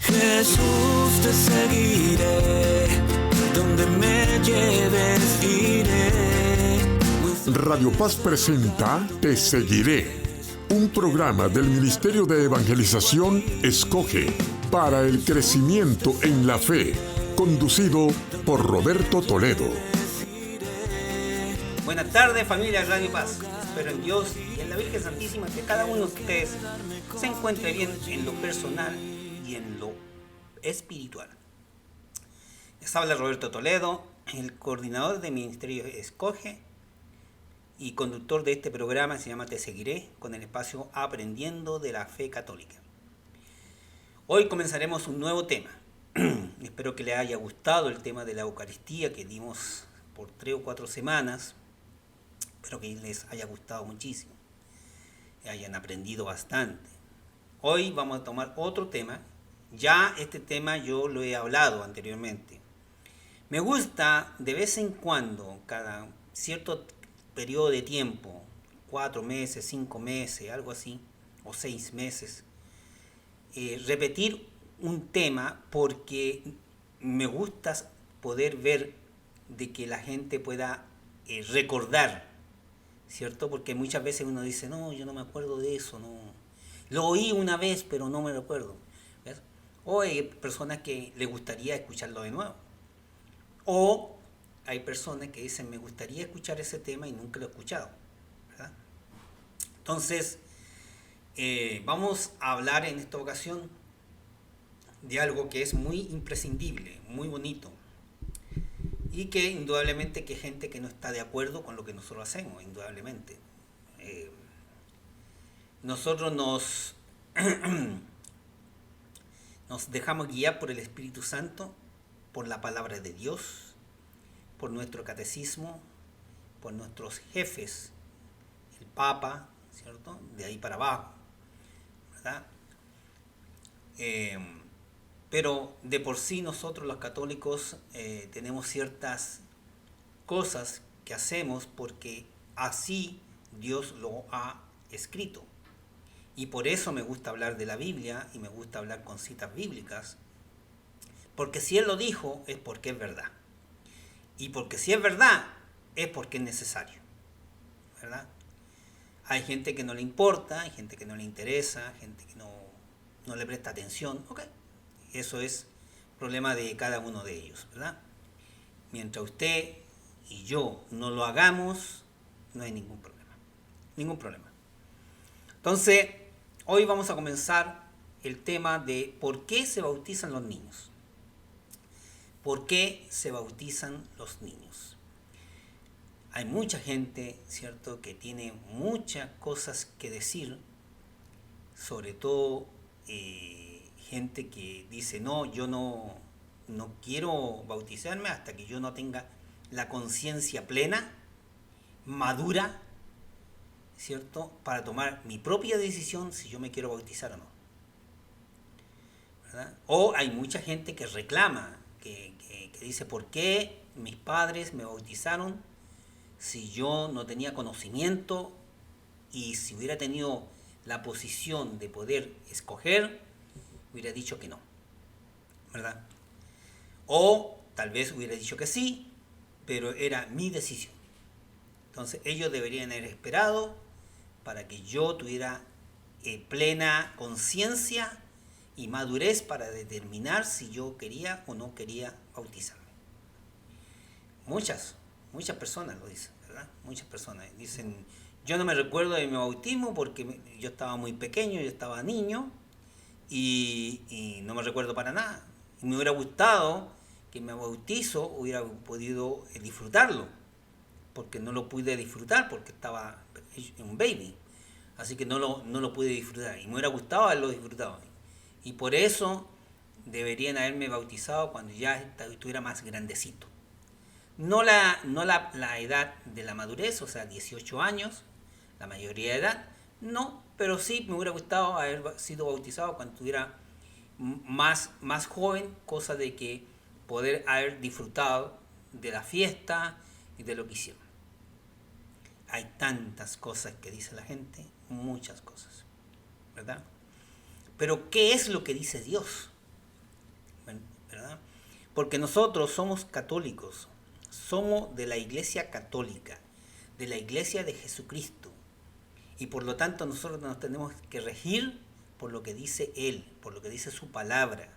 Jesús, te seguiré, donde me lleves iré. Radio Paz presenta Te Seguiré, un programa del Ministerio de Evangelización Escoge para el crecimiento en la fe, conducido por Roberto Toledo. Buenas tardes, familia Radio Paz. Espero en Dios y en la Virgen Santísima que cada uno de ustedes se encuentre bien en lo personal y en lo espiritual. Les habla Roberto Toledo, el coordinador del Ministerio Escoge y conductor de este programa. Se llama Te Seguiré, con el espacio Aprendiendo de la Fe Católica. Hoy comenzaremos un nuevo tema. Espero que les haya gustado el tema de la Eucaristía que dimos por 3 o 4 semanas. Espero que les haya gustado muchísimo, que hayan aprendido bastante. Hoy vamos a tomar otro tema. Ya este tema yo lo he hablado anteriormente. Me gusta de vez en cuando, cada cierto periodo de tiempo, 4 meses, 5 meses, algo así, o 6 meses, repetir un tema porque me gusta poder ver de que la gente pueda recordar, ¿cierto? Porque muchas veces uno dice, no, yo no me acuerdo de eso, no. Lo oí una vez, pero no me recuerdo. ¿Ves? O hay personas que les gustaría escucharlo de nuevo. O hay personas que dicen, me gustaría escuchar ese tema y nunca lo he escuchado, ¿verdad? Entonces, vamos a hablar en esta ocasión de algo que es muy imprescindible, muy bonito, y que indudablemente que hay gente que no está de acuerdo con lo que nosotros hacemos, indudablemente. Nosotros nos dejamos guiar por el Espíritu Santo, por la palabra de Dios, por nuestro catecismo, por nuestros jefes, el Papa, ¿cierto? De ahí para abajo, ¿verdad? Pero de por sí nosotros los católicos tenemos ciertas cosas que hacemos porque así Dios lo ha escrito. Y por eso me gusta hablar de la Biblia y me gusta hablar con citas bíblicas, porque si Él lo dijo es porque es verdad. Y porque si es verdad es porque es necesario, ¿verdad? Hay gente que no le importa, hay gente que no le interesa, gente que no le presta atención, ok. Eso es problema de cada uno de ellos, ¿verdad? Mientras usted y yo no lo hagamos, no hay ningún problema. Ningún problema. Entonces, hoy vamos a comenzar el tema de por qué se bautizan los niños. ¿Por qué se bautizan los niños? Hay mucha gente, ¿cierto?, que tiene muchas cosas que decir, sobre todo gente que dice, no, yo no quiero bautizarme hasta que yo no tenga la conciencia plena, madura, ¿cierto?, para tomar mi propia decisión si yo me quiero bautizar o no, ¿verdad? O hay mucha gente que reclama, que dice, ¿por qué mis padres me bautizaron si yo no tenía conocimiento y si hubiera tenido la posición de poder escoger, hubiera dicho que no, ¿verdad? O tal vez hubiera dicho que sí, pero era mi decisión. Entonces ellos deberían haber esperado para que yo tuviera plena conciencia y madurez para determinar si yo quería o no quería bautizarme. Muchas personas lo dicen, ¿verdad? Muchas personas dicen, yo no me recuerdo de mi bautismo porque yo estaba muy pequeño, yo estaba niño, y no me recuerdo para nada. Y me hubiera gustado que mi bautizo hubiera podido disfrutarlo, porque no lo pude disfrutar porque estaba un baby, así que no lo pude disfrutar, y me hubiera gustado haberlo disfrutado. Y por eso deberían haberme bautizado cuando ya estuviera más grandecito. No la edad de la madurez, o sea, 18 años, la mayoría de edad, no, pero sí me hubiera gustado haber sido bautizado cuando estuviera más joven, cosa de que poder haber disfrutado de la fiesta y de lo que hicieron. Hay tantas cosas que dice la gente, muchas cosas, ¿verdad? Pero ¿qué es lo que dice Dios? Porque nosotros somos católicos, somos de la Iglesia Católica, de la Iglesia de Jesucristo. Y por lo tanto nosotros nos tenemos que regir por lo que dice Él, por lo que dice su palabra.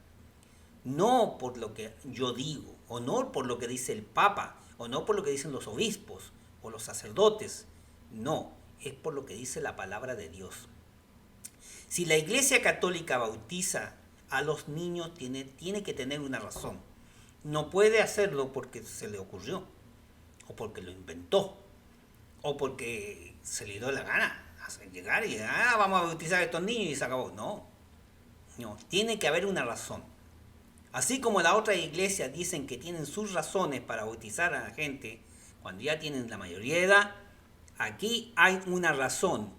No por lo que yo digo, o no por lo que dice el Papa, o no por lo que dicen los obispos o los sacerdotes. No, es por lo que dice la palabra de Dios. Si la Iglesia Católica bautiza a los niños, tiene que tener una razón. No puede hacerlo porque se le ocurrió, o porque lo inventó, o porque se le dio la gana llegar y vamos a bautizar a estos niños y se acabó. No, tiene que haber una razón. Así como las otras iglesias dicen que tienen sus razones para bautizar a la gente cuando ya tienen la mayoría de edad, aquí hay una razón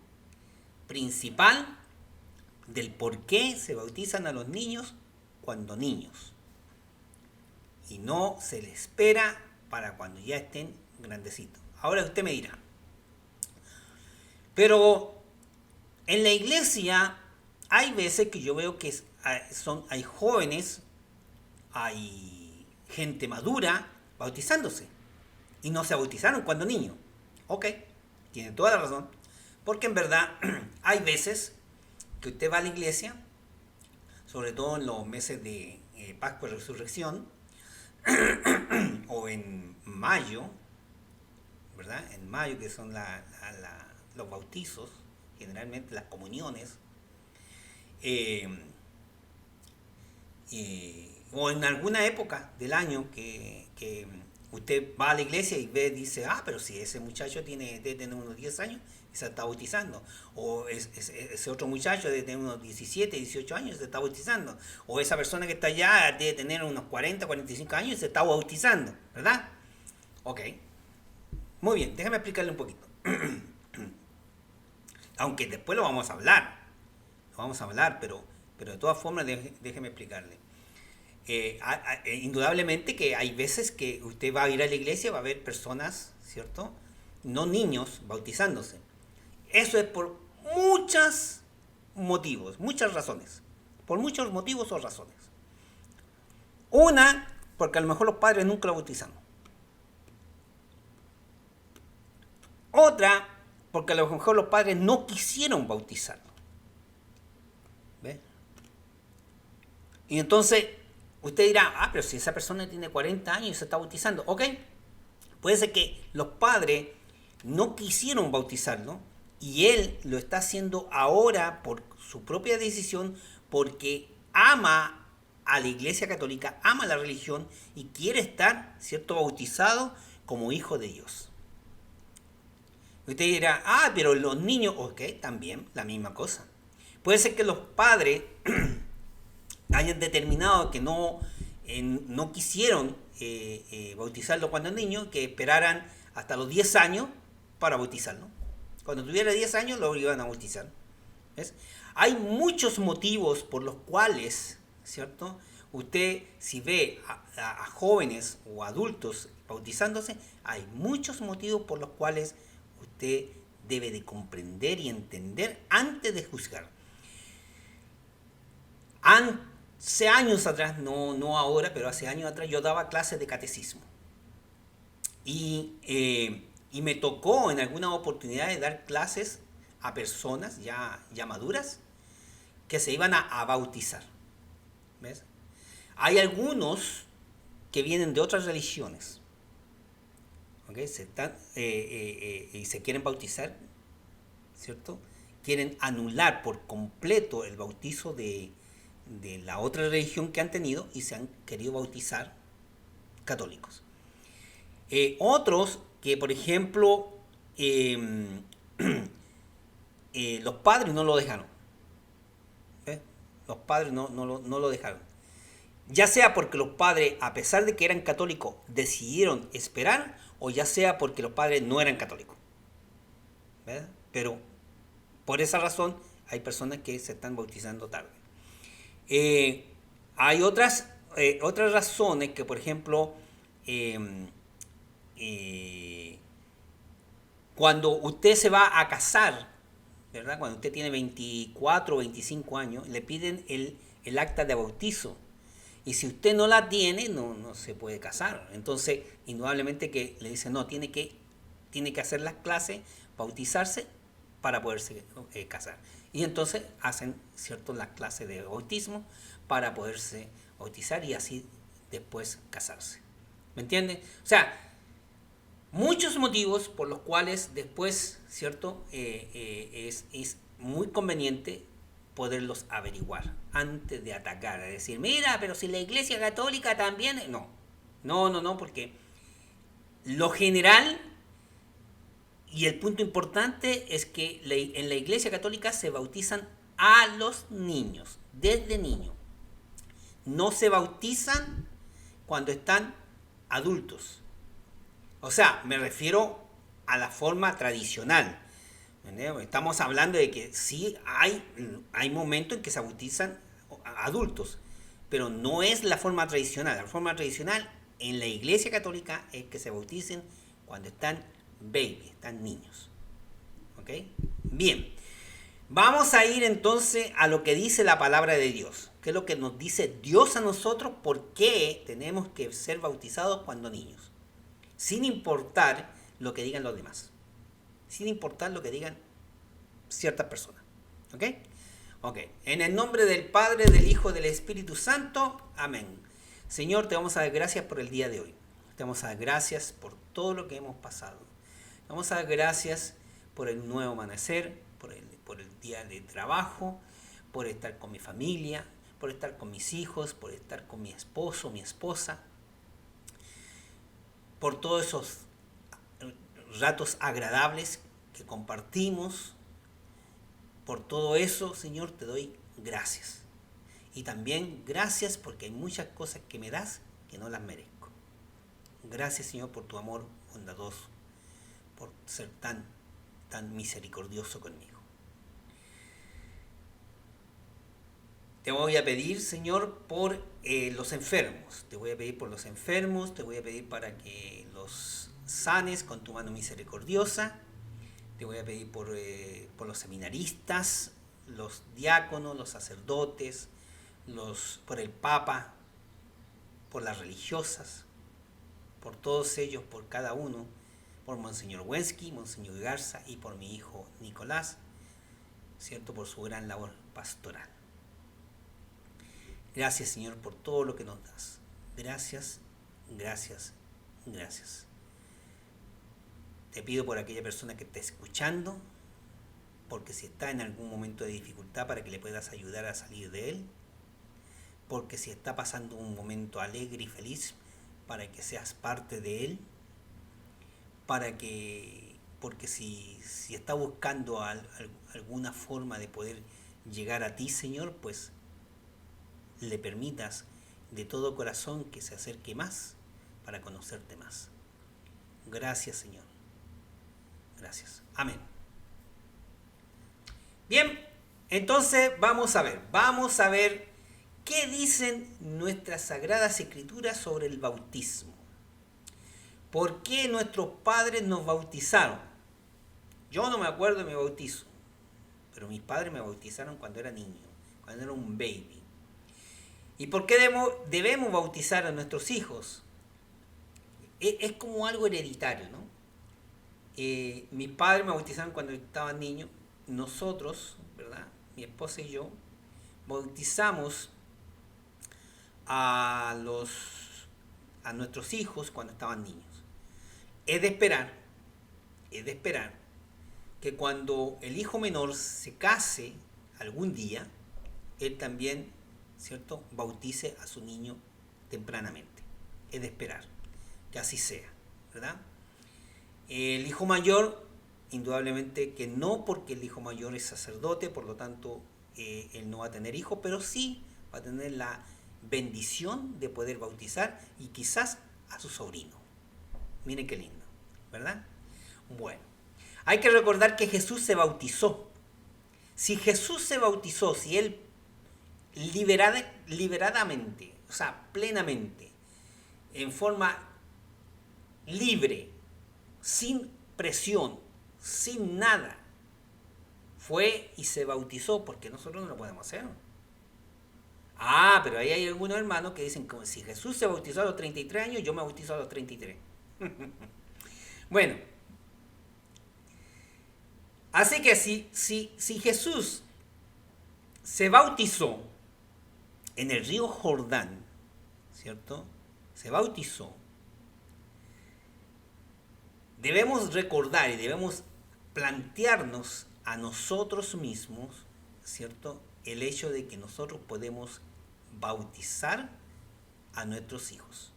principal del por qué se bautizan a los niños cuando niños. Y no se les espera para cuando ya estén grandecitos. Ahora usted me dirá, pero en la iglesia hay veces que yo veo que hay jóvenes, hay gente madura bautizándose y no se bautizaron cuando niños. Ok, tiene toda la razón, porque en verdad hay veces que usted va a la iglesia, sobre todo en los meses de Pascua y Resurrección, o en mayo, ¿verdad? En mayo, que son los bautizos, generalmente las comuniones, o en alguna época del año que usted va a la iglesia y dice, pero si ese muchacho debe tener unos 10 años y se está bautizando, o ese otro muchacho debe tener unos 17, 18 años y se está bautizando, o esa persona que está allá debe tener unos 40, 45 años y se está bautizando, ¿verdad? Ok, muy bien, déjame explicarle un poquito. Aunque después lo vamos a hablar, pero de todas formas déjeme explicarle. Indudablemente que hay veces que usted va a ir a la iglesia, va a ver personas, ¿cierto? No niños bautizándose. Eso es por muchos motivos, muchas razones. Por muchos motivos o razones. Una, porque a lo mejor los padres nunca lo bautizaron. Otra, porque a lo mejor los padres no quisieron bautizarlo. ¿Ve? Y entonces usted dirá, pero si esa persona tiene 40 años y se está bautizando. Ok, puede ser que los padres no quisieron bautizarlo y él lo está haciendo ahora por su propia decisión, porque ama a la Iglesia Católica, ama la religión y quiere estar, ¿cierto?, bautizado como hijo de Dios. Usted dirá, pero los niños, ok, también la misma cosa. Puede ser que los padres hayan determinado que no quisieron bautizarlo cuando niño, que esperaran hasta los 10 años para bautizarlo. Cuando tuviera 10 años lo iban a bautizar. ¿Ves? Hay muchos motivos por los cuales, ¿cierto?, usted, si ve a jóvenes o adultos bautizándose, hay muchos motivos por los cuales usted debe de comprender y entender antes de juzgar. Hace años atrás, no ahora, pero hace años atrás, yo daba clases de catecismo. Y me tocó en alguna oportunidad de dar clases a personas ya maduras que se iban a bautizar. ¿Ves? Hay algunos que vienen de otras religiones, ¿okay? Y se quieren bautizar, ¿cierto? Quieren anular por completo el bautizo de la otra religión que han tenido y se han querido bautizar católicos. Otros que, por ejemplo, los padres no lo dejaron. Los padres no lo dejaron. Ya sea porque los padres, a pesar de que eran católicos, decidieron esperar, o ya sea porque los padres no eran católicos. ¿Verdad? Pero por esa razón hay personas que se están bautizando tarde. Hay otras razones que, por ejemplo, cuando usted se va a casar, ¿verdad? Cuando usted tiene 24 o 25 años, le piden el acta de bautizo. Y si usted no la tiene, no se puede casar. Entonces, indudablemente que le dicen, no, tiene que hacer las clases, bautizarse para poderse casar. Y entonces hacen, ¿cierto?, las clases de bautismo para poderse bautizar y así después casarse. ¿Me entiende? O sea, muchos motivos por los cuales después, ¿cierto?, es muy conveniente poderlos averiguar antes de atacar, es decir, mira, pero si la Iglesia Católica también... No, porque lo general y el punto importante es que en la Iglesia Católica se bautizan a los niños, desde niños. No se bautizan cuando están adultos. O sea, me refiero a la forma tradicional. Estamos hablando de que sí hay momentos en que se bautizan adultos, pero no es la forma tradicional. La forma tradicional en la Iglesia Católica es que se bauticen cuando están baby, están niños. ¿Ok? Bien. Vamos a ir entonces a lo que dice la palabra de Dios. ¿Qué es lo que nos dice Dios a nosotros? ¿Por qué tenemos que ser bautizados cuando niños? Sin importar lo que digan los demás. Sin importar lo que digan ciertas personas. ¿Ok? Ok. En el nombre del Padre, del Hijo y del Espíritu Santo. Amén. Señor, te vamos a dar gracias por el día de hoy. Te vamos a dar gracias por todo lo que hemos pasado. Te vamos a dar gracias por el nuevo amanecer, por el día de trabajo, por estar con mi familia, por estar con mis hijos, por estar con mi esposo, mi esposa, por todos esos ratos agradables que compartimos. Por todo eso, Señor, te doy gracias. Y también gracias porque hay muchas cosas que me das que no las merezco. Gracias, Señor, por tu amor bondadoso, por ser tan misericordioso conmigo. Te voy a pedir, Señor, por los enfermos. Te voy a pedir por los enfermos, te voy a pedir para que los sanes con tu mano misericordiosa. Te voy a pedir por los seminaristas, los diáconos, los sacerdotes, por el Papa, por las religiosas, por todos ellos, por cada uno, por Monseñor Wensky, Monseñor Garza y por mi hijo Nicolás, ¿cierto?, por su gran labor pastoral. Gracias, Señor, por todo lo que nos das. Gracias, gracias, gracias. Te pido por aquella persona que está escuchando, porque si está en algún momento de dificultad, para que le puedas ayudar a salir de él, porque si está pasando un momento alegre y feliz, para que seas parte de él, porque si está buscando alguna forma de poder llegar a ti, Señor, pues le permitas de todo corazón que se acerque más para conocerte más. Gracias, Señor. Gracias. Amén. Bien, entonces vamos a ver qué dicen nuestras sagradas escrituras sobre el bautismo. ¿Por qué nuestros padres nos bautizaron? Yo no me acuerdo de mi bautizo, pero mis padres me bautizaron cuando era niño, cuando era un baby. ¿Y por qué debemos bautizar a nuestros hijos? Es como algo hereditario, ¿no? Mis padres me bautizaron cuando estaba niño. Nosotros, ¿verdad?, mi esposa y yo, bautizamos a nuestros hijos cuando estaban niños. Es de esperar que cuando el hijo menor se case algún día, él también, ¿cierto?, bautice a su niño tempranamente. Es de esperar que así sea, ¿verdad? El hijo mayor, indudablemente que no, porque el hijo mayor es sacerdote, por lo tanto, él no va a tener hijo, pero sí va a tener la bendición de poder bautizar y quizás a su sobrino. Miren qué lindo, ¿verdad? Bueno, hay que recordar que Jesús se bautizó. Si Jesús se bautizó, si él liberadamente, o sea, plenamente, en forma libre, sin presión, sin nada, fue y se bautizó, porque nosotros no lo podemos hacer. Pero ahí hay algunos hermanos que dicen como si Jesús se bautizó a los 33 años, yo me bautizo a los 33. Bueno, así que si Jesús se bautizó en el río Jordán, ¿cierto? Se bautizó. Debemos recordar y debemos plantearnos a nosotros mismos, ¿cierto? El hecho de que nosotros podemos bautizar a nuestros hijos.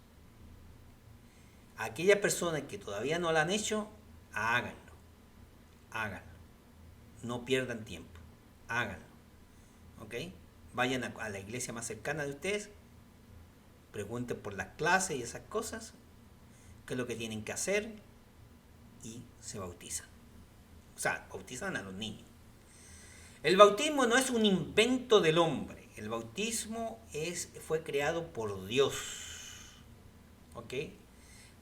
Aquellas personas que todavía no lo han hecho, háganlo. No pierdan tiempo, háganlo. ¿Ok? Vayan a la iglesia más cercana de ustedes, pregunten por las clases y esas cosas, qué es lo que tienen que hacer, y se bautizan. O sea, bautizan a los niños. El bautismo no es un invento del hombre. El bautismo fue creado por Dios. ¿Ok?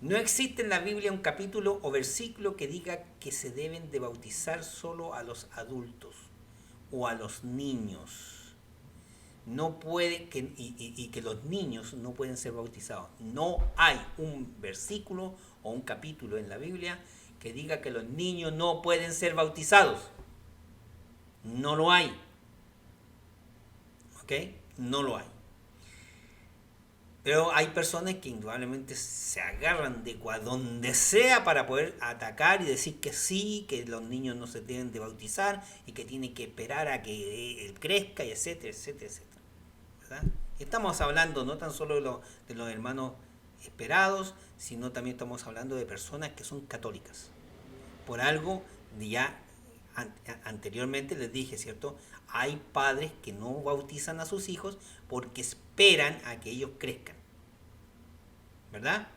No existe en la Biblia un capítulo o versículo que diga que se deben de bautizar solo a los adultos o a los niños. No puede y que los niños no pueden ser bautizados. No hay un versículo o un capítulo en la Biblia que diga que los niños no pueden ser bautizados. No lo hay. ¿Ok? No lo hay. Pero hay personas que indudablemente se agarran de donde sea para poder atacar y decir que sí, que los niños no se deben de bautizar y que tienen que esperar a que él crezca, y etcétera, etcétera, etcétera. ¿Verdad? Estamos hablando no tan solo de los hermanos esperados, sino también estamos hablando de personas que son católicas. Por algo, ya anteriormente les dije, ¿cierto? Hay padres que no bautizan a sus hijos porque esperan a que ellos crezcan. ¿Verdad?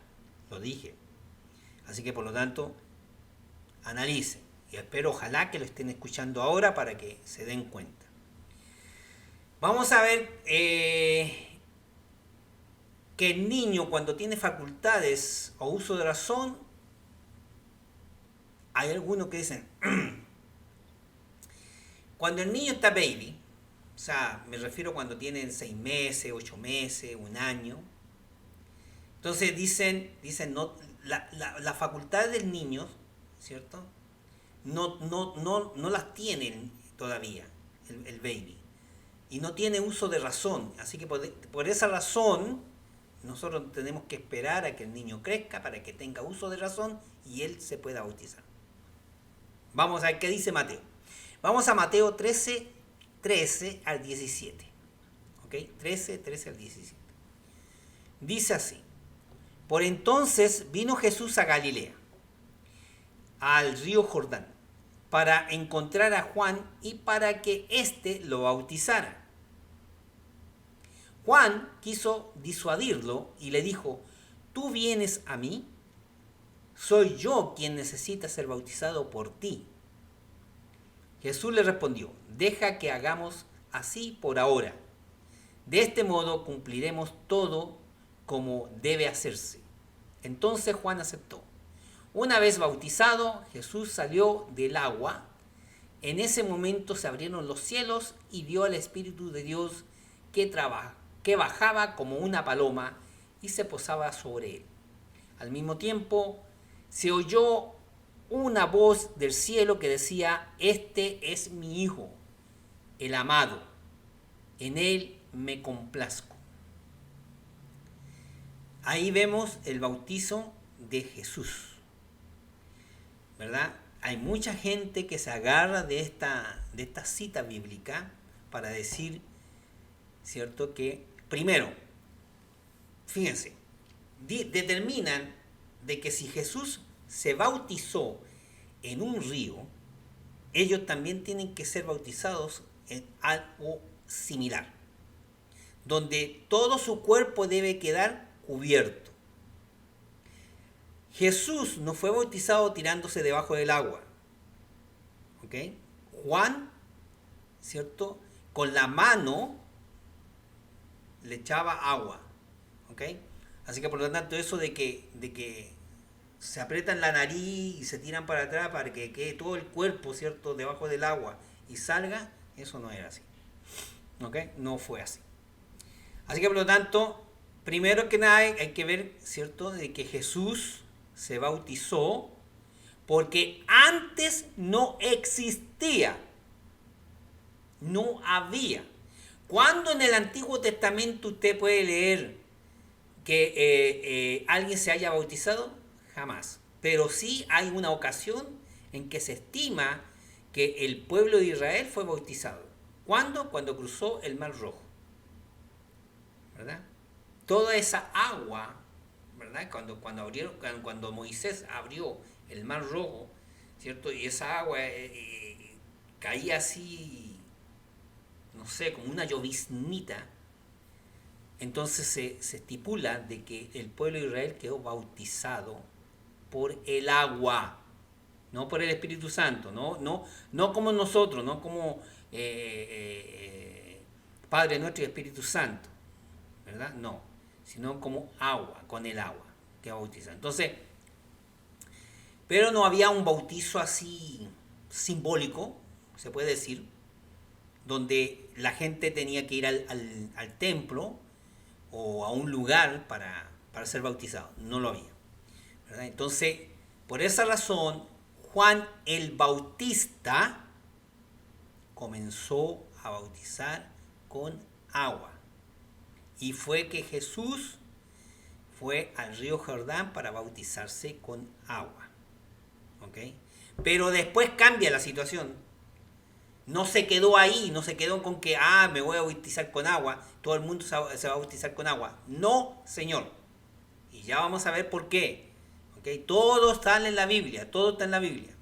Lo dije. Así que por lo tanto, analicen. Y espero, ojalá que lo estén escuchando ahora para que se den cuenta. Vamos a ver que el niño, cuando tiene facultades o uso de razón, hay algunos que dicen, cuando el niño está baby, o sea, me refiero cuando tienen 6 meses, 8 meses, 1 año, entonces dicen no, la facultad del niño, ¿cierto? No las tienen todavía, el baby, y no tiene uso de razón, así que por esa razón nosotros tenemos que esperar a que el niño crezca para que tenga uso de razón y él se pueda bautizar. Vamos a ver qué dice Mateo. Vamos a Mateo 13, 13 al 17. ¿Ok? 13, 13 al 17. Dice así. Por entonces vino Jesús a Galilea, al río Jordán, para encontrar a Juan y para que éste lo bautizara. Juan quiso disuadirlo y le dijo, ¿tú vienes a mí? Soy yo quien necesita ser bautizado por ti. Jesús le respondió, deja que hagamos así por ahora. De este modo cumpliremos todo como debe hacerse. Entonces Juan aceptó. Una vez bautizado, Jesús salió del agua. En ese momento se abrieron los cielos y vio al Espíritu de Dios que bajaba como una paloma y se posaba sobre él. Al mismo tiempo, se oyó una voz del cielo que decía, este es mi Hijo, el amado, en él me complazco. Ahí vemos el bautizo de Jesús, ¿verdad? Hay mucha gente que se agarra de esta cita bíblica para decir, ¿cierto? Que, primero, fíjense, determinan de que si Jesús se bautizó en un río, ellos también tienen que ser bautizados en algo similar, donde todo su cuerpo debe quedar cubierto. Jesús no fue bautizado tirándose debajo del agua. ¿Ok? Juan, ¿cierto? Con la mano le echaba agua. ¿Ok? Así que por lo tanto eso de que se aprietan la nariz y se tiran para atrás para que quede todo el cuerpo, ¿cierto?, debajo del agua y salga, eso no era así. ¿Ok? No fue así. Así que por lo tanto, primero que nada hay que ver, ¿cierto?, de que Jesús se bautizó porque antes no existía, no había. ¿Cuándo en el Antiguo Testamento usted puede leer que alguien se haya bautizado? Jamás. Pero sí hay una ocasión en que se estima que el pueblo de Israel fue bautizado. ¿Cuándo? Cuando cruzó el Mar Rojo, ¿verdad? Toda esa agua, ¿verdad? Cuando Moisés abrió el Mar Rojo, ¿cierto? Y esa agua caía así, no sé, como una lloviznita. Entonces se estipula de que el pueblo de Israel quedó bautizado por el agua, no por el Espíritu Santo, no como nosotros, no como Padre Nuestro y Espíritu Santo, ¿verdad? No, sino como agua, con el agua que bautiza. Entonces, pero no había un bautizo así simbólico, se puede decir, donde la gente tenía que ir al templo o a un lugar para ser bautizado. No lo había, ¿verdad? Entonces, por esa razón, Juan el Bautista comenzó a bautizar con agua. Y fue que Jesús fue al río Jordán para bautizarse con agua. ¿Ok? Pero después cambia la situación. No se quedó ahí, no se quedó con que, me voy a bautizar con agua, todo el mundo se va a bautizar con agua. No, Señor. Y ya vamos a ver por qué. ¿Ok? Todo está en la Biblia, todo está en la Biblia.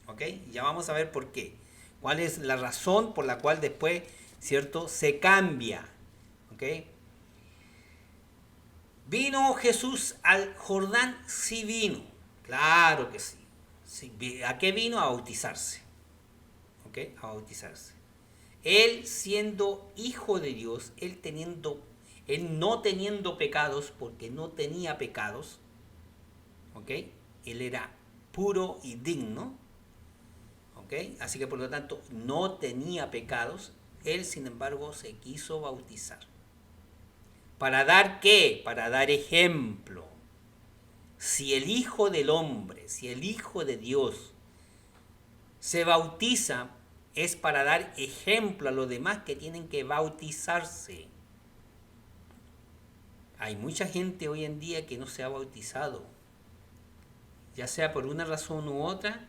¿Ok? Ya vamos a ver por qué. ¿Cuál es la razón por la cual después, ¿cierto?, se cambia? ¿Ok? ¿Vino Jesús al Jordán? Sí vino. Claro que sí. Sí. ¿A qué vino? A bautizarse. ¿Ok? A bautizarse. Él siendo hijo de Dios, él no teniendo pecados, porque no tenía pecados, ¿ok? Él era puro y digno, ¿ok? Así que por lo tanto no tenía pecados. Él, sin embargo, se quiso bautizar. ¿Para dar qué? Para dar ejemplo. Si el Hijo del Hombre, si el Hijo de Dios se bautiza, es para dar ejemplo a los demás que tienen que bautizarse. Hay mucha gente hoy en día que no se ha bautizado. Ya sea por una razón u otra,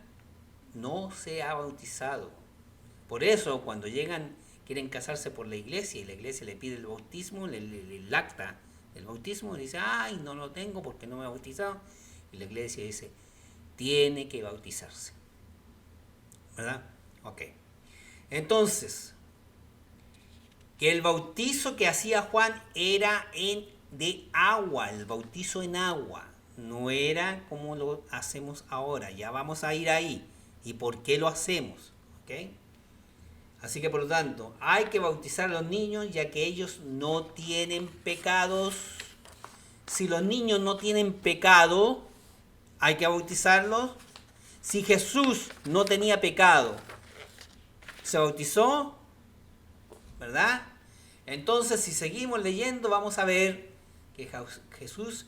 no se ha bautizado. Por eso cuando quieren casarse por la iglesia y la iglesia le pide el bautismo, el acta del bautismo, y dice, no lo tengo porque no me he bautizado. Y la iglesia dice, tiene que bautizarse. ¿Verdad? Ok. Entonces, que el bautizo que hacía Juan era de agua, el bautizo en agua. No era como lo hacemos ahora. Ya vamos a ir ahí. ¿Y por qué lo hacemos? ¿Ok? Así que por lo tanto, hay que bautizar a los niños ya que ellos no tienen pecados. Si los niños no tienen pecado, hay que bautizarlos. Si Jesús no tenía pecado, se bautizó, ¿verdad? Entonces, si seguimos leyendo, vamos a ver que Jesús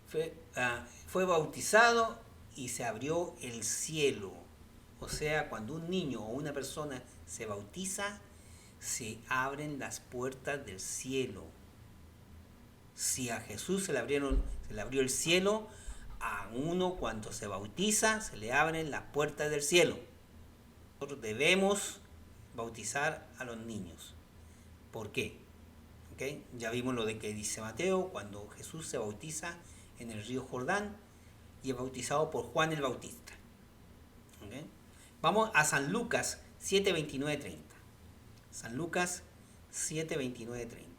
fue bautizado y se abrió el cielo. O sea, cuando un niño o una persona se bautiza, se abren las puertas del cielo. Si a Jesús se le abrió el cielo, a uno cuando se bautiza se le abren las puertas del cielo. Nosotros debemos bautizar a los niños. ¿Por qué? ¿Okay? Ya vimos lo de que dice Mateo, cuando Jesús se bautiza en el río Jordán y es bautizado por Juan el Bautista. ¿Okay? Vamos a San Lucas 7, 29, 30. San Lucas 7, 29, 30.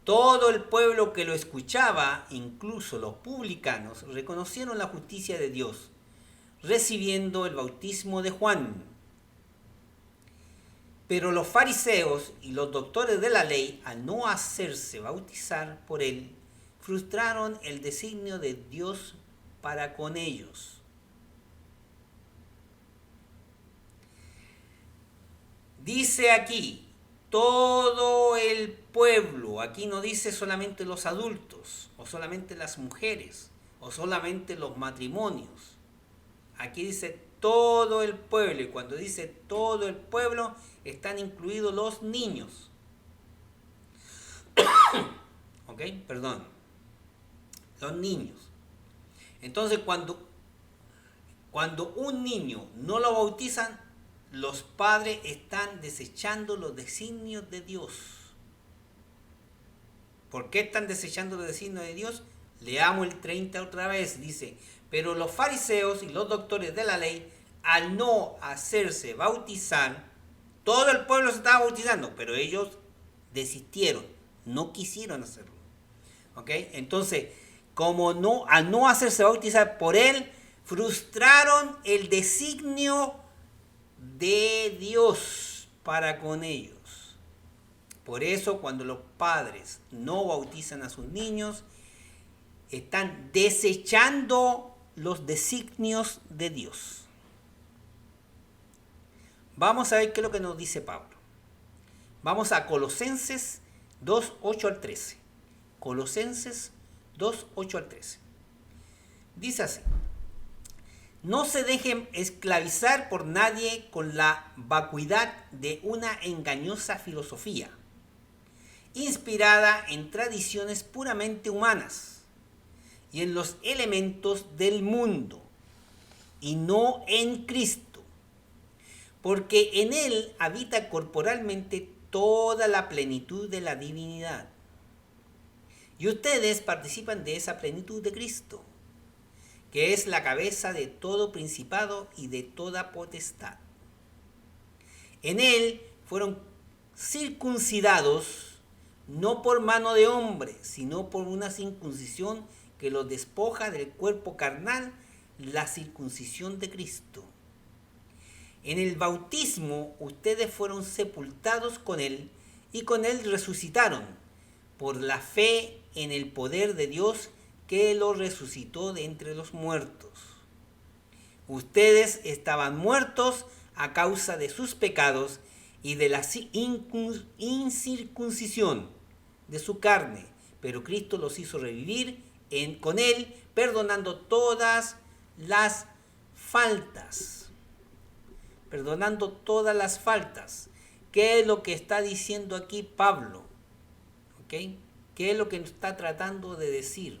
Todo el pueblo que lo escuchaba, incluso los publicanos, reconocieron la justicia de Dios, recibiendo el bautismo de Juan. Pero los fariseos y los doctores de la ley, al no hacerse bautizar por él, frustraron el designio de Dios para con ellos. Dice aquí, todo el pueblo. Aquí no dice solamente los adultos, o solamente las mujeres, o solamente los matrimonios. Aquí dice todo el pueblo, y cuando dice todo el pueblo, están incluidos los niños. ¿Ok? Perdón. Los niños. Entonces, cuando un niño no lo bautizan, los padres están desechando los designios de Dios. ¿Por qué están desechando los designios de Dios? Leamos el 30 otra vez. Dice, pero los fariseos y los doctores de la ley, al no hacerse bautizar, todo el pueblo se estaba bautizando, pero ellos desistieron, no quisieron hacerlo. ¿Ok? Entonces, al no hacerse bautizar por él, frustraron el designio de Dios para con ellos. Por eso, cuando los padres no bautizan a sus niños, están desechando los designios de Dios. Vamos a ver qué es lo que nos dice Pablo. Vamos a Colosenses 2, 8 al 13. Colosenses 2, 8 al 13. Dice así: no se dejen esclavizar por nadie con la vacuidad de una engañosa filosofía, inspirada en tradiciones puramente humanas y en los elementos del mundo, y no en Cristo, porque en Él habita corporalmente toda la plenitud de la divinidad. Y ustedes participan de esa plenitud de Cristo, que es la cabeza de todo principado y de toda potestad. En Él fueron circuncidados, no por mano de hombre, sino por una circuncisión que los despoja del cuerpo carnal, la circuncisión de Cristo. En el bautismo ustedes fueron sepultados con Él y con Él resucitaron por la fe en el poder de Dios que lo resucitó de entre los muertos. Ustedes estaban muertos a causa de sus pecados y de la incircuncisión de su carne, pero Cristo los hizo revivir con Él, perdonando todas las faltas. Perdonando todas las faltas. ¿Qué es lo que está diciendo aquí Pablo? ¿Okay? ¿Qué es lo que nos está tratando de decir?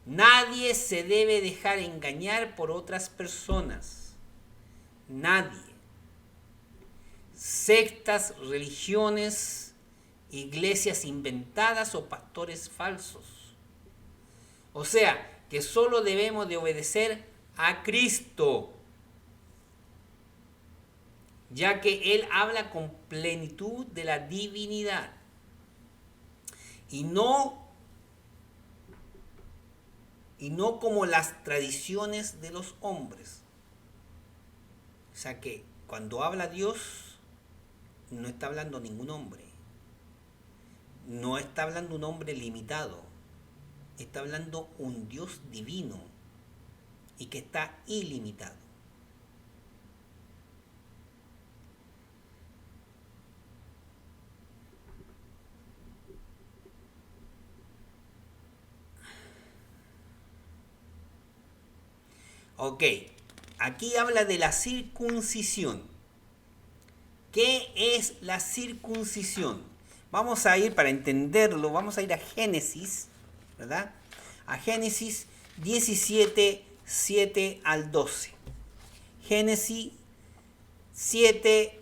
Nadie se debe dejar engañar por otras personas. Nadie. Sectas, religiones, iglesias inventadas o pastores falsos. O sea, que solo debemos de obedecer a Cristo, ya que Él habla con plenitud de la divinidad y no como las tradiciones de los hombres. O sea que cuando habla Dios, no está hablando ningún hombre, no está hablando un hombre limitado, está hablando un Dios divino y que está ilimitado. Ok, aquí habla de la circuncisión. ¿Qué es la circuncisión? Vamos a ir, para entenderlo, vamos a ir a Génesis, ¿verdad? A Génesis 17, 7 al 12. Génesis 7,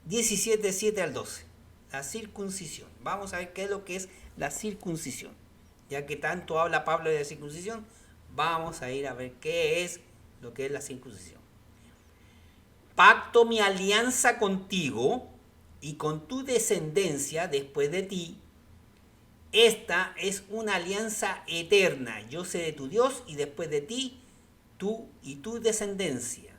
17, 7 al 12. La circuncisión. Vamos a ver qué es lo que es la circuncisión. Ya que tanto habla Pablo de la circuncisión, vamos a ir a ver qué es lo que es la circuncisión. Pacto mi alianza contigo y con tu descendencia después de ti. Esta es una alianza eterna. Yo seré tu Dios y después de ti, tú y tu descendencia.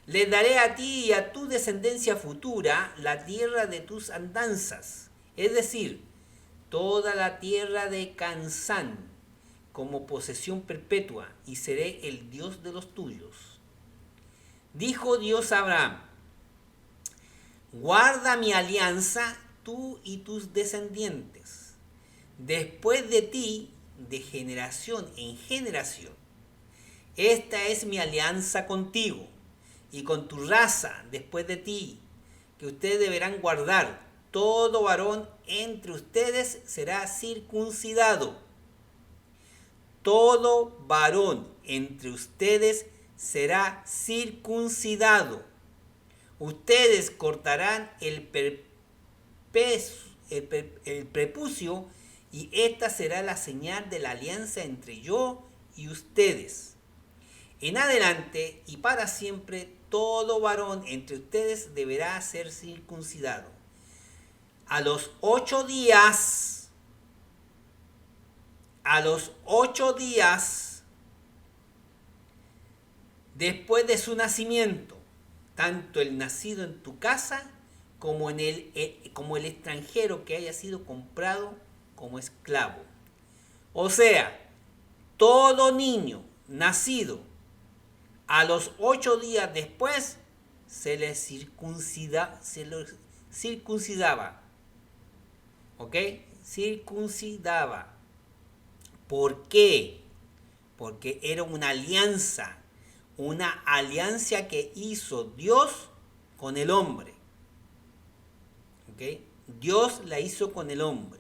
Les daré a ti y a tu descendencia futura la tierra de tus andanzas, es decir, toda la tierra de Canaán, como posesión perpetua, y seré el Dios de los tuyos. Dijo Dios a Abraham: guarda mi alianza, tú y tus descendientes, después de ti, de generación en generación. Esta es mi alianza contigo y con tu raza después de ti, que ustedes deberán guardar. Todo varón entre ustedes será circuncidado. Todo varón entre ustedes será circuncidado. Ustedes cortarán el prepucio, y esta será la señal de la alianza entre yo y ustedes. En adelante y para siempre, todo varón entre ustedes deberá ser circuncidado. A los 8 días, después de su nacimiento, tanto el nacido en tu casa como el extranjero que haya sido comprado como esclavo. O sea, todo niño nacido a los 8 días después se le circuncidaba. ¿Ok? Circuncidaba. ¿Por qué? Porque era una alianza que hizo Dios con el hombre. ¿Ok? Dios la hizo con el hombre.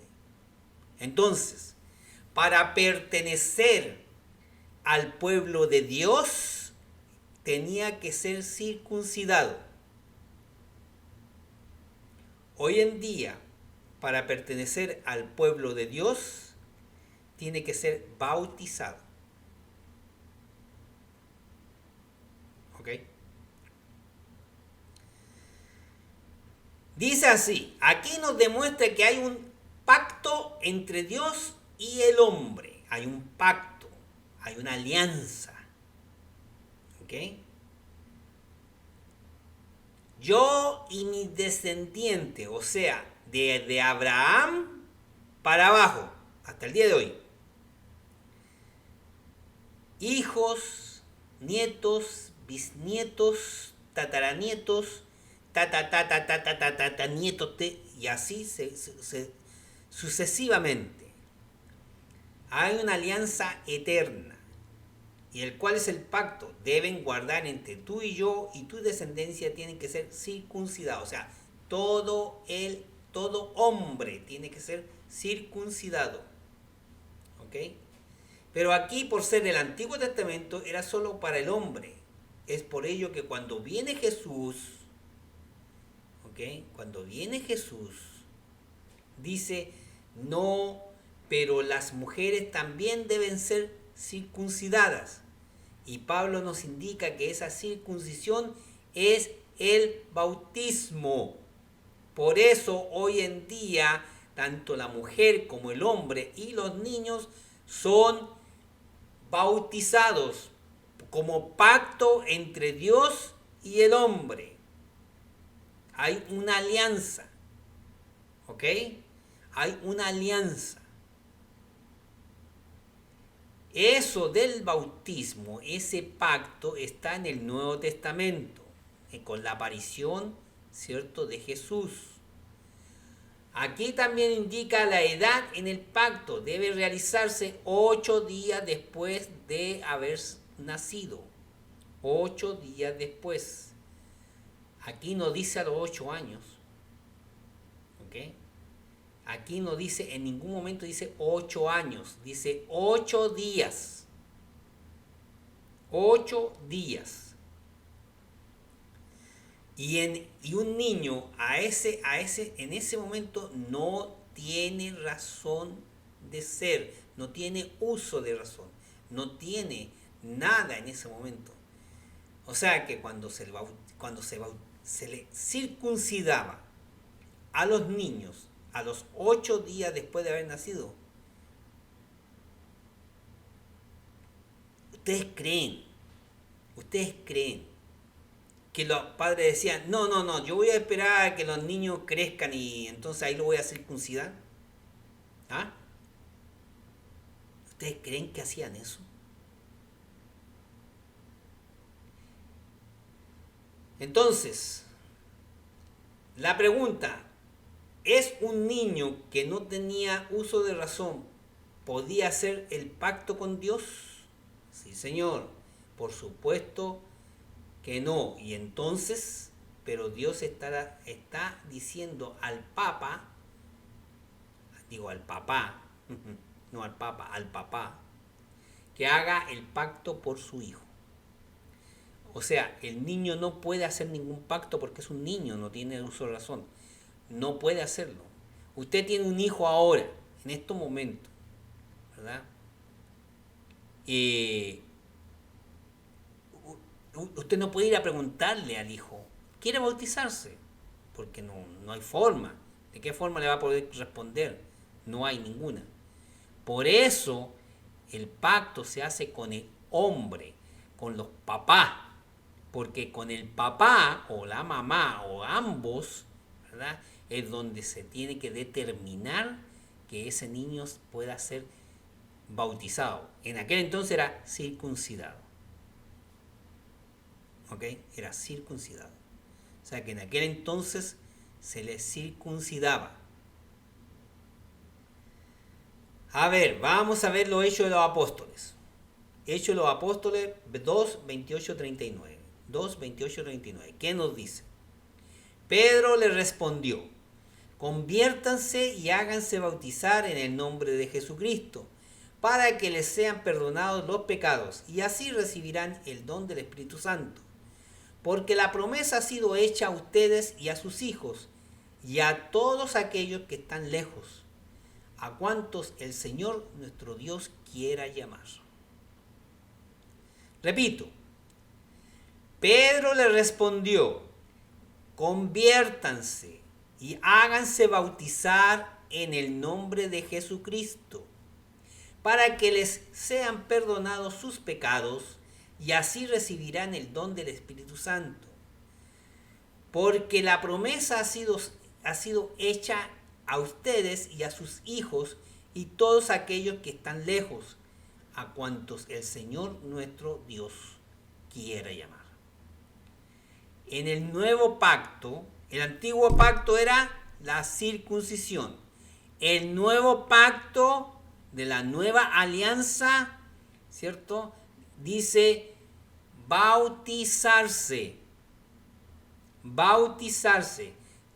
Entonces, para pertenecer al pueblo de Dios, tenía que ser circuncidado. Hoy en día, para pertenecer al pueblo de Dios, tiene que ser bautizado. ¿Ok? Dice así, aquí nos demuestra que hay un pacto entre Dios y el hombre. Hay un pacto, hay una alianza. ¿Ok? Yo y mis descendientes, o sea, desde Abraham para abajo, hasta el día de hoy. Hijos, nietos, bisnietos, tataranietos, tatatatatatatatatanietos, y así sucesivamente. Hay una alianza eterna. ¿Y el cuál es el pacto? Deben guardar entre tú y yo y tu descendencia tienen que ser circuncidados. O sea, todo hombre tiene que ser circuncidado. ¿Ok? Pero aquí, por ser el Antiguo Testamento, era solo para el hombre. Es por ello que cuando viene Jesús, ¿ok? Cuando viene Jesús, dice, no, pero las mujeres también deben ser circuncidadas. Y Pablo nos indica que esa circuncisión es el bautismo. Por eso hoy en día tanto la mujer como el hombre y los niños son bautizados como pacto entre Dios y el hombre. Hay una alianza. ¿Ok? Hay una alianza. Eso del bautismo, ese pacto está en el Nuevo Testamento, con la aparición, ¿cierto?, de Jesús. Aquí también indica la edad en el pacto, debe realizarse 8 días después de haber nacido. 8 días después. Aquí no dice a los 8 años. ¿Ok? Aquí no dice, en ningún momento dice 8 años, dice 8 días. 8 días. Y un niño en ese momento no tiene razón de ser, no tiene uso de razón, no tiene nada en ese momento. O sea que cuando se le circuncidaba a los niños a los 8 días después de haber nacido, ustedes creen que los padres decían, no, yo voy a esperar a que los niños crezcan y entonces ahí lo voy a circuncidar? ¿Ah? ¿Ustedes creen que hacían eso? Entonces, La pregunta, ¿es un niño que no tenía uso de razón, podía hacer el pacto con Dios? Sí, señor, por supuesto que no. Y entonces, pero Dios está diciendo al papá, no al papa, al papá, que haga el pacto por su hijo. O sea, el niño no puede hacer ningún pacto porque es un niño, no tiene uso de razón. No puede hacerlo. Usted tiene un hijo ahora, en estos momentos, ¿verdad? Usted no puede ir a preguntarle al hijo, ¿quiere bautizarse? Porque no hay forma. ¿De qué forma le va a poder responder? No hay ninguna. Por eso el pacto se hace con el hombre, con los papás. Porque con el papá o la mamá o ambos, ¿verdad?, es donde se tiene que determinar que ese niño pueda ser bautizado. En aquel entonces era circuncidado. ¿Ok? Era circuncidado. O sea que en aquel entonces se le circuncidaba. A ver, vamos a ver los Hechos de los Apóstoles. Hechos de los Apóstoles 2, 28, 39. 2, 28, 39. ¿Qué nos dice? Pedro le respondió: conviértanse y háganse bautizar en el nombre de Jesucristo, para que les sean perdonados los pecados, y así recibirán el don del Espíritu Santo. Porque la promesa ha sido hecha a ustedes y a sus hijos, y a todos aquellos que están lejos, a cuantos el Señor nuestro Dios quiera llamar. Repito, Pedro le respondió: conviértanse y háganse bautizar en el nombre de Jesucristo, para que les sean perdonados sus pecados, y así recibirán el don del Espíritu Santo. Porque la promesa ha sido hecha a ustedes y a sus hijos y todos aquellos que están lejos, a cuantos el Señor nuestro Dios quiera llamar. En el nuevo pacto, el antiguo pacto era la circuncisión. El nuevo pacto de la nueva alianza, ¿cierto?, dice bautizarse. Bautizarse.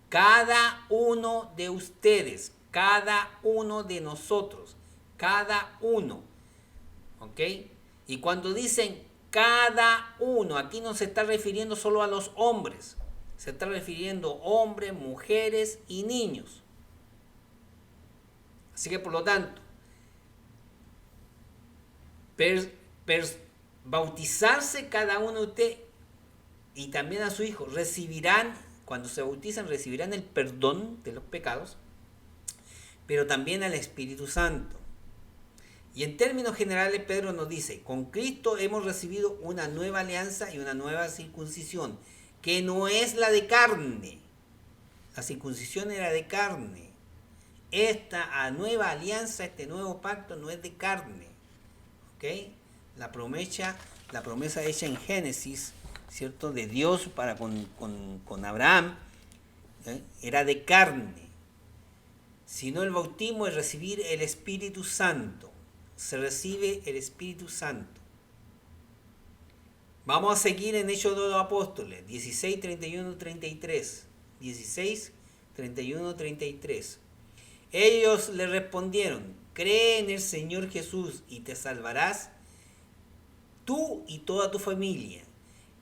Cada uno de ustedes, cada uno de nosotros, cada uno. ¿Ok? Y cuando dicen cada uno, aquí no se está refiriendo solo a los hombres, se está refiriendo a hombres, mujeres y niños. Así que por lo tanto, bautizarse cada uno de ustedes y también a su hijo, recibirán, cuando se bautizan, recibirán el perdón de los pecados, pero también al Espíritu Santo. Y en términos generales, Pedro nos dice: con Cristo hemos recibido una nueva alianza y una nueva circuncisión, que no es la de carne. La circuncisión era de carne. Esta nueva alianza, este nuevo pacto no es de carne. ¿Ok? La promesa hecha en Génesis, ¿cierto?, de Dios para con Abraham, era de carne. Sino el bautismo es recibir el Espíritu Santo. Se recibe el Espíritu Santo. Vamos a seguir en Hechos de los Apóstoles 16, 31, 33. 16, 31, 33. Ellos le respondieron: cree en el Señor Jesús y te salvarás tú y toda tu familia.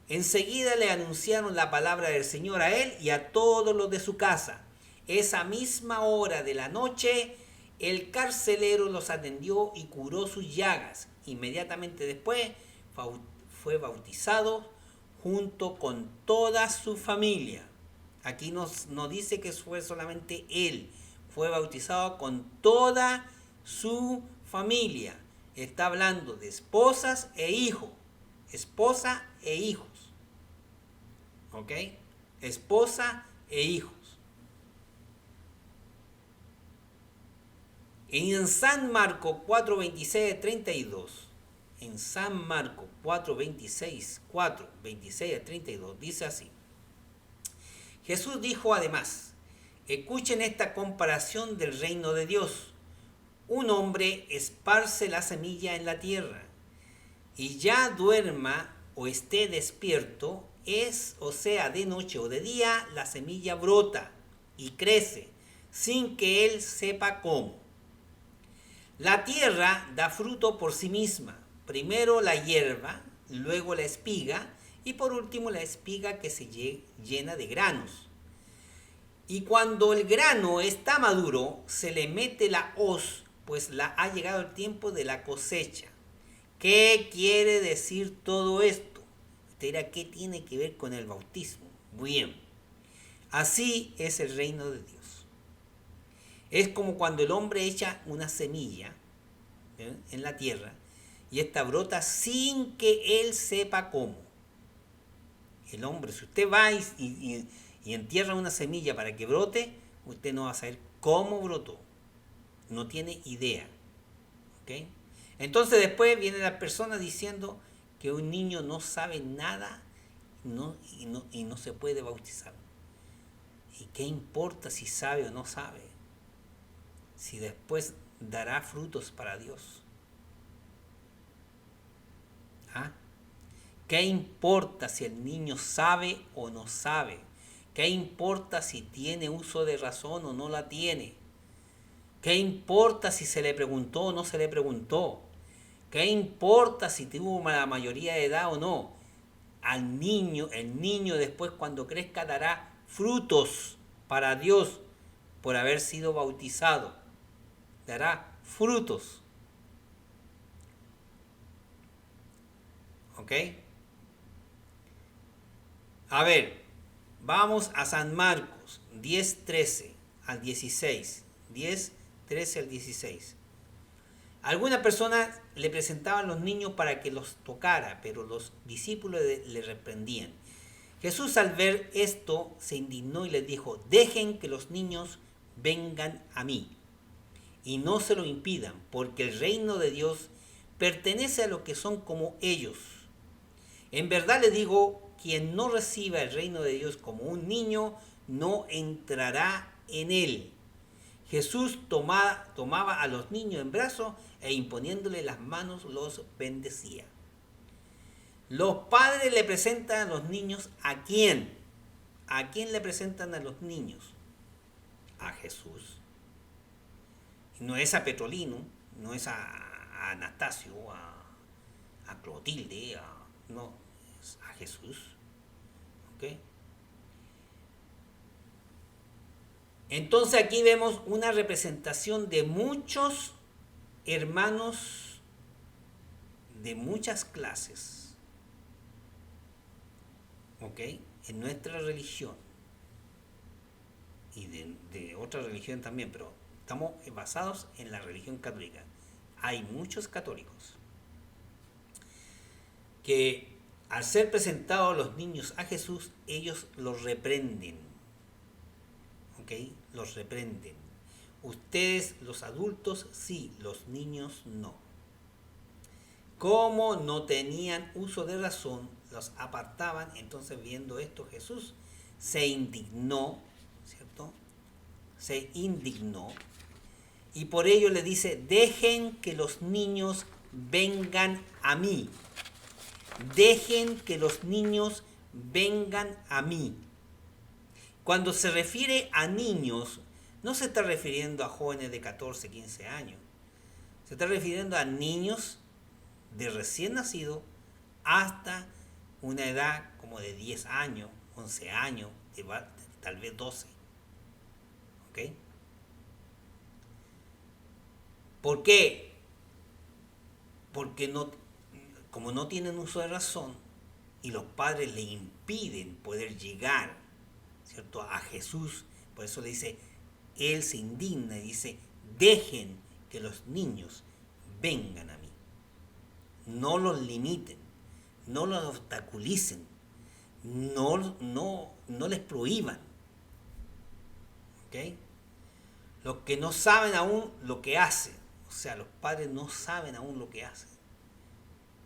Enseguida le anunciaron la palabra del Señor a él y a todos los de su casa. Esa misma hora de la noche, el carcelero los atendió y curó sus llagas. Inmediatamente después fue bautizado junto con toda su familia. Aquí no dice que fue solamente él, fue bautizado con toda su familia. Está hablando de esposas e hijos. Esposa e hijos. ¿Ok? Esposa e hijos. En San Marcos 4, 26 a 32, en San Marcos 4, 26 a 32, dice así: Jesús dijo además, escuchen esta comparación del reino de Dios. Un hombre esparce la semilla en la tierra y ya duerma o esté despierto, o sea de noche o de día, la semilla brota y crece sin que él sepa cómo. La tierra da fruto por sí misma, primero la hierba, luego la espiga y por último la espiga que se llena de granos. Y cuando el grano está maduro, se le mete la hoz, pues ha llegado el tiempo de la cosecha. ¿Qué quiere decir todo esto? Usted dirá, ¿qué tiene que ver con el bautismo? Bien, así es el reino de Dios. Es como cuando el hombre echa una semilla en la tierra y esta brota sin que él sepa cómo. El hombre, si usted va y entierra una semilla para que brote, usted no va a saber cómo brotó. No tiene idea. ¿Okay? Entonces después viene la persona diciendo que un niño no sabe nada y no se puede bautizar. ¿Y qué importa si sabe o no sabe? Si después dará frutos para Dios. ¿Ah? ¿Qué importa si el niño sabe o no sabe? ¿Qué importa si tiene uso de razón o no la tiene? ¿Qué importa si se le preguntó o no se le preguntó? ¿Qué importa si tuvo la mayoría de edad o no? El niño después cuando crezca dará frutos para Dios por haber sido bautizado. Dará frutos. ¿Ok? A ver, vamos a San Marcos 10:13 al 16. 10:13 al 16. Algunas personas le presentaban los niños para que los tocara, pero los discípulos le reprendían. Jesús al ver esto se indignó y les dijo, dejen que los niños vengan a mí y no se lo impidan, porque el reino de Dios pertenece a los que son como ellos. En verdad les digo, quien no reciba el reino de Dios como un niño, no entrará en él. Jesús tomaba a los niños en brazos e imponiéndole las manos los bendecía. Los padres le presentan a los niños ¿a quién? ¿A quién le presentan a los niños? A Jesús. No es a Petrolino, no es a Anastasio, a Clotilde, no, es a Jesús. ¿Ok? Entonces aquí vemos una representación de muchos hermanos de muchas clases, ¿ok? En nuestra religión y de otra religión también, pero estamos basados en la religión católica. Hay muchos católicos que al ser presentados los niños a Jesús, ellos los reprenden, ¿ok? Los reprenden. Ustedes, los adultos, sí, los niños no. Como no tenían uso de razón, los apartaban. Entonces, viendo esto, Jesús se indignó, ¿cierto? Se indignó. Y por ello le dice, dejen que los niños vengan a mí. Dejen que los niños vengan a mí. Cuando se refiere a niños, no se está refiriendo a jóvenes de 14, 15 años. Se está refiriendo a niños de recién nacido hasta una edad como de 10 años, 11 años, tal vez 12. ¿Ok? ¿Por qué? Porque como no tienen uso de razón y los padres le impiden poder llegar, ¿cierto?, a Jesús, por eso le dice, él se indigna y dice, dejen que los niños vengan a mí. No los limiten, no los obstaculicen, no les prohíban. ¿Ok? Los que no saben aún lo que hacen, o sea, los padres no saben aún lo que hacen,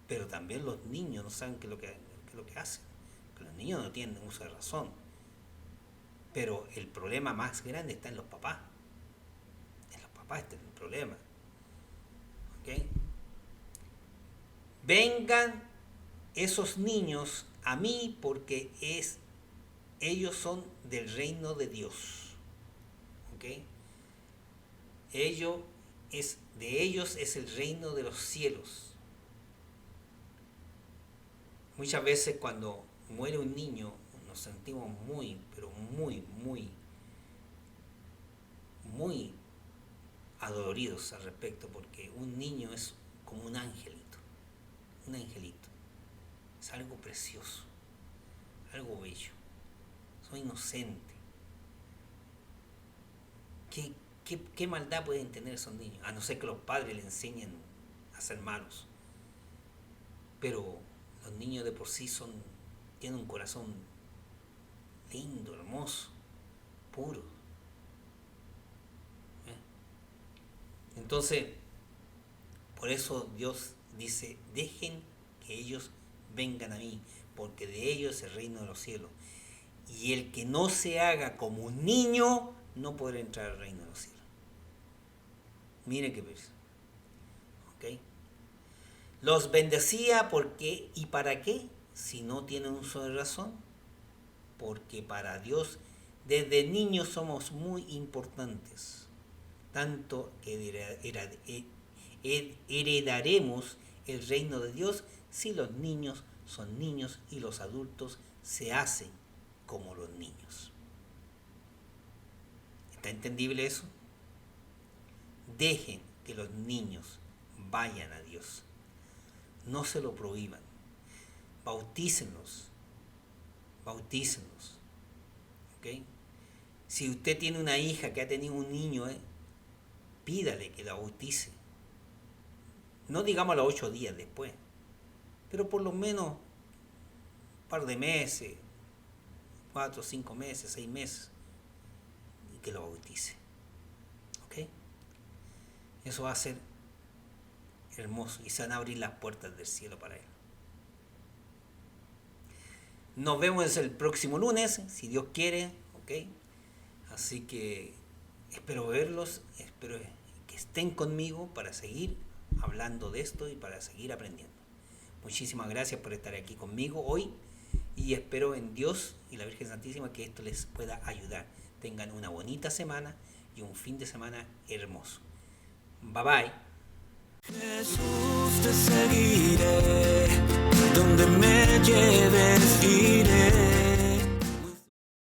pero también los niños no saben qué es lo que hacen, que los niños no tienen uso de razón. Pero el problema más grande está en los papás. En los papás está el problema. ¿Ok? Vengan esos niños a mí porque ellos son del reino de Dios. ¿Ok? De ellos es el reino de los cielos. Muchas veces cuando muere un niño nos sentimos muy, pero muy, muy, muy adoloridos al respecto, porque un niño es como un angelito, es algo precioso, algo bello, son inocentes. ¿Qué maldad pueden tener esos niños? A no ser que los padres le enseñen a ser malos. Pero los niños de por sí tienen un corazón lindo, hermoso, puro. Entonces, por eso Dios dice, dejen que ellos vengan a mí, porque de ellos es el reino de los cielos. Y el que no se haga como un niño, no podrá entrar al reino de los cielos. Mire qué ves. ¿Ok? Los bendecía porque, ¿y para qué? Si no tienen uso de razón. Porque para Dios, desde niños somos muy importantes. Tanto que heredaremos el reino de Dios si los niños son niños y los adultos se hacen como los niños. ¿Está entendible eso? Dejen que los niños vayan a Dios. No se lo prohíban. Bautícenlos. ¿Ok? Si usted tiene una hija que ha tenido un niño, pídale que la bautice. No digamos a los 8 días después, pero por lo menos un par de meses, 4, 5 meses, 6 meses, y que lo bautice. ¿Ok? Eso va a ser hermoso y se van a abrir las puertas del cielo para él. Nos vemos el próximo lunes, si Dios quiere, ¿ok? Así que espero verlos, espero que estén conmigo para seguir hablando de esto y para seguir aprendiendo. Muchísimas gracias por estar aquí conmigo hoy y espero en Dios y la Virgen Santísima que esto les pueda ayudar. Tengan una bonita semana y un fin de semana hermoso. Bye bye. Jesús, te seguiré, donde me lleves iré.